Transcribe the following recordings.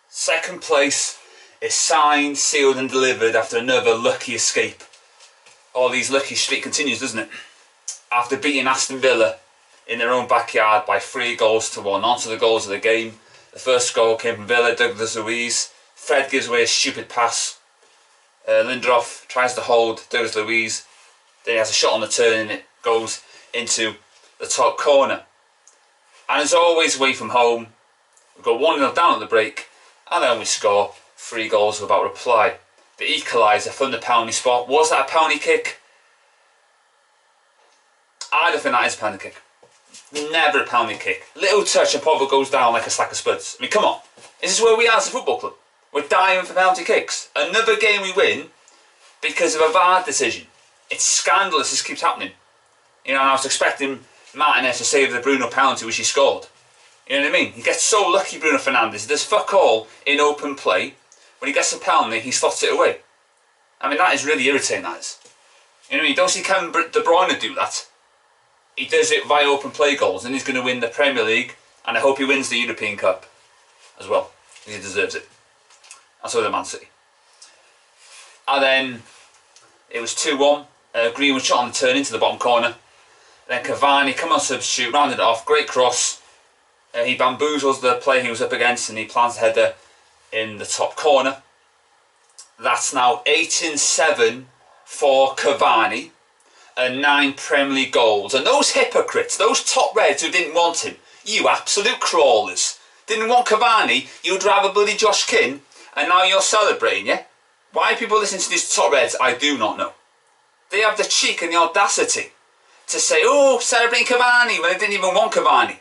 Second place is signed, sealed and delivered after another lucky escape. All these lucky streak continues, doesn't it? After beating Aston Villa in their own backyard by 3-1. On to the goals of the game. The first goal came from Villa, Douglas Luiz. Fred gives away a stupid pass. Lindelof tries to hold Douglas Luiz. Then he has a shot on the turn and it goes into the top corner. And as always, away from home, we go 1-0 down at the break, and then we score 3 goals without reply. The equaliser from the penalty spot. Was that a penalty kick? I don't think that is a penalty kick. Never a penalty kick. Little touch and Pogba goes down like a sack of spuds. I mean, come on. Is this where we are as a football club? We're dying for penalty kicks. Another game we win because of a VAR decision. It's scandalous this keeps happening. You know, and I was expecting Martinez to save the Bruno penalty which he scored. You know what I mean? He gets so lucky, Bruno Fernandes. He does fuck all in open play. When he gets the penalty, he slots it away. I mean, that is really irritating, that is. You know what I mean? You don't see Kevin De Bruyne do that. He does it via open play goals, and he's going to win the Premier League, and I hope he wins the European Cup as well, because he deserves it. And so did Man City. And then it was 2-1. Greenwood shot on the turn into the bottom corner. Then Cavani come on substitute, rounded it off, great cross. He bamboozles the player he was up against and he plants a header in the top corner. That's now 8-7 for Cavani and 9 Premier League goals. And those hypocrites, those top reds who didn't want him, you absolute crawlers, didn't want Cavani, you'd rather bloody Josh King, and now you're celebrating, yeah? Why people listen to these top reds, I do not know. They have the cheek and the audacity to say, oh, celebrating Cavani, when they didn't even want Cavani.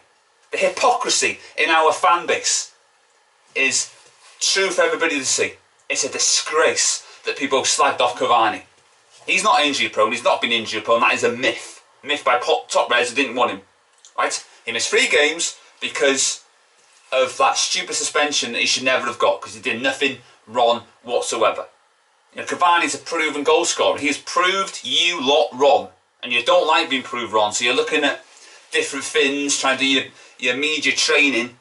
The hypocrisy in our fan base is true for everybody to see. It's a disgrace that people slagged off Cavani. He's not injury prone, he's not been injury prone, that is a myth. Myth by top reds who didn't want him. Right? He missed 3 games because of that stupid suspension that he should never have got, because he did nothing wrong whatsoever. You know, Cavani's a proven goal scorer. He has proved you lot wrong. And you don't like being proved wrong, so you're looking at different things, trying to do your media training,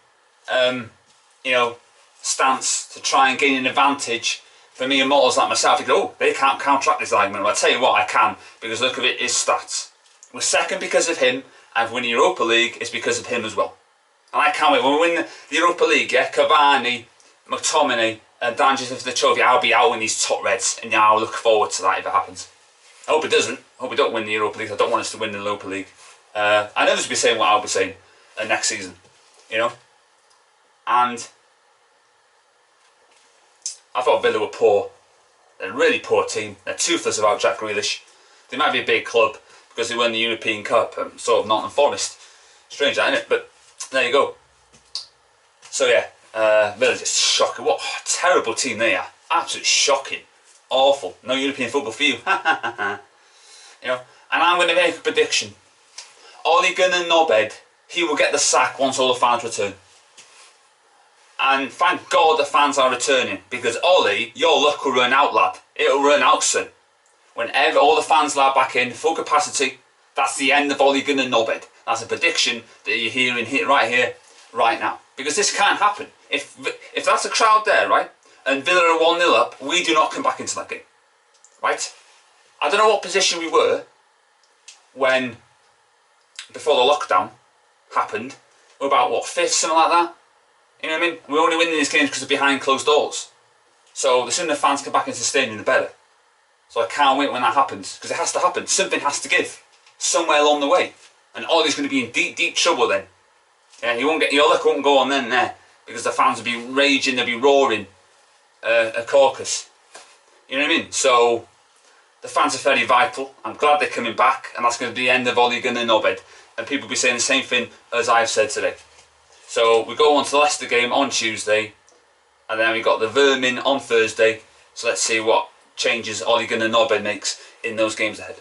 you know, stance to try and gain an advantage. For me and models like myself, you go, oh, they can't counteract this argument. Well, I tell you what, I can, because look at it, his stats. We're second because of him, and winning Europa League is because of him as well. And I can't wait. When we win the Europa League, yeah, Cavani, McTominay, and Dangerous for the trophy, I'll be out in these top reds, and I'll look forward to that if it happens. I hope it doesn't. I hope we don't win the Europa League. I don't want us to win the Europa League. I know others will be saying what I'll be saying next season, you know. And I thought Villa were poor. They're a really poor team. They're toothless about Jack Grealish. They might be a big club because they won the European Cup, sort of Nottingham Forest. Strange, that, isn't it? But there you go. So yeah, Villa just shocking. What a terrible team they are. Absolutely shocking. Awful. No European football for you. You know, and I'm going to make a prediction. Ole Gunnar Knobhead, he will get the sack once all the fans return. And thank God the fans are returning, because Ollie, your luck will run out, lad. It'll run out soon. Whenever all the fans are back in full capacity, that's the end of Ole Gunnar Knobhead. That's a prediction that you're hearing right here, right now. Because this can't happen. If that's a crowd there, right, and Villa are 1-0 up, we do not come back into that game. Right? I don't know what position we were when, before the lockdown happened. We're about, what, 5th, something like that? You know what I mean? We're only winning these games because they're behind closed doors. So the sooner the fans come back into the stadium, the better. So I can't wait when that happens, because it has to happen. Something has to give somewhere along the way. And Ollie's going to be in deep, deep trouble then. Yeah, you won't get, your luck won't go on then there, because the fans will be raging, they'll be roaring a caucus. You know what I mean? So the fans are very vital. I'm glad they're coming back, and that's going to be the end of Ole Gunnar Knobhead. And people will be saying the same thing as I've said today. So we go on to the Leicester game on Tuesday, and then we got the Vermin on Thursday. So let's see what changes Ole Gunnar Knobhead makes in those games ahead.